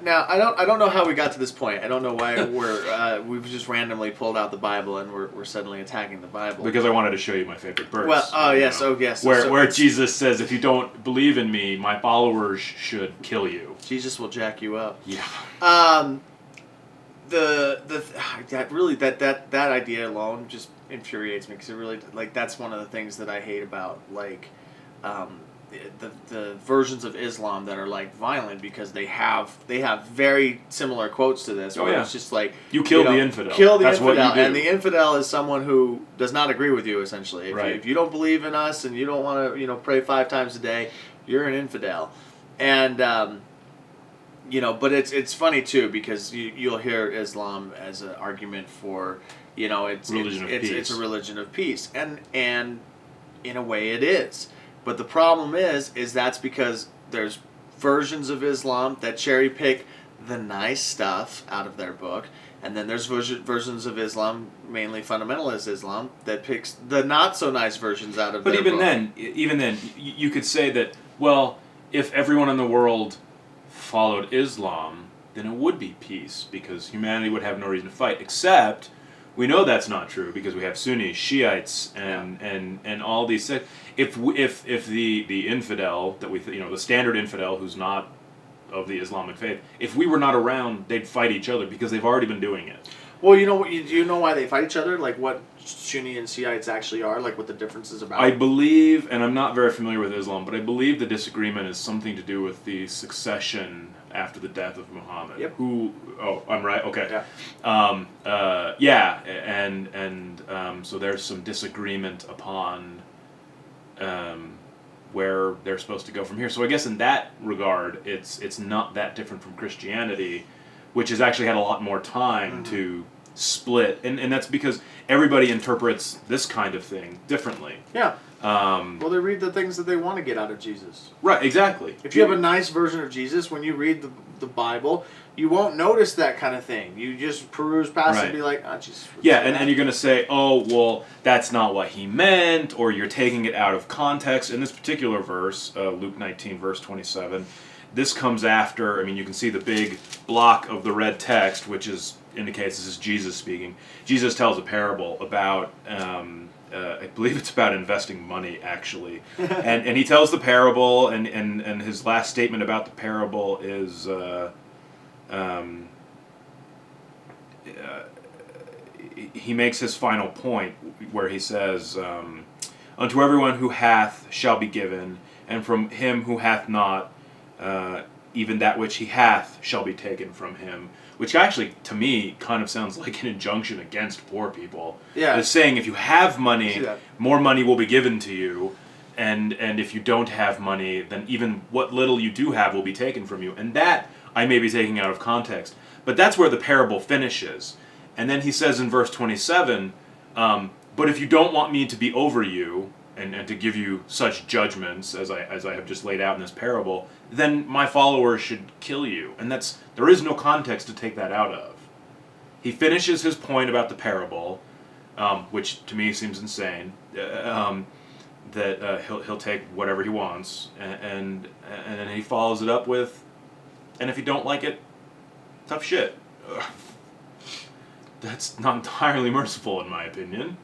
Now, I don't know how we got to this point. I don't know why we've just randomly pulled out the Bible and we're suddenly attacking the Bible. Because I wanted to show you my favorite verse. Well, yes. Where Jesus says, if you don't believe in me, my followers should kill you. Jesus will jack you up. Yeah. That idea alone just infuriates me, because it really, like, that's one of the things that I hate about, like, the versions of Islam that are, like, violent, because they have very similar quotes to this. Where it's just like, you kill the infidel. Kill the That's infidel, what you do. and the infidel is someone who does not agree with you. Essentially, Right. If you don't believe in us and you don't want to, pray 5 times a day, you're an infidel. And but it's funny too, because you'll hear Islam as an argument for, it's a religion of peace, and in a way it is. But the problem is that's because there's versions of Islam that cherry pick the nice stuff out of their book, and then there's versions of Islam, mainly fundamentalist Islam, that picks the not so nice versions out of their book. But even then, you could say that, well, if everyone in the world followed Islam, then it would be peace, because humanity would have no reason to fight, except we know that's not true, because we have Sunnis, Shiites, and all these. If the infidel that the standard infidel who's not of the Islamic faith, if we were not around, they'd fight each other, because they've already been doing it. Well, do you know why they fight each other? Like, what Sunni and Shiites actually are? Like, what the difference is about? I believe, and I'm not very familiar with Islam, but I believe the disagreement is something to do with the succession after the death of Muhammad. Yep. I'm right? Okay. Yeah. So there's some disagreement upon where they're supposed to go from here. So I guess in that regard, it's not that different from Christianity, which has actually had a lot more time to split, and that's because everybody interprets this kind of thing differently. Yeah. Well, they read the things that they want to get out of Jesus. Right, exactly. If you have a nice version of Jesus, when you read the Bible, you won't notice that kind of thing. You just peruse past it and be like, Jesus. Yeah, and you're going to say, oh, well, that's not what he meant, or you're taking it out of context. In this particular verse, Luke 19, verse 27, this comes after, you can see the big block of the red text, which indicates this is Jesus speaking. Jesus tells a parable about, I believe it's about investing money, actually. and he tells the parable, and his last statement about the parable is, he makes his final point, where he says, unto everyone who hath shall be given, and from him who hath not, even that which he hath shall be taken from him. Which actually, to me, kind of sounds like an injunction against poor people. Yeah. It's saying if you have money, more money will be given to you, and if you don't have money, then even what little you do have will be taken from you. And that I may be taking out of context. But that's where the parable finishes. And then he says in verse 27, but if you don't want me to be over you, and to give you such judgments as I have just laid out in this parable, then my followers should kill you. And there is no context to take that out of. He finishes his point about the parable, which to me seems insane, that he'll take whatever he wants, and then he follows it up with, and if you don't like it, tough shit. That's not entirely merciful, in my opinion.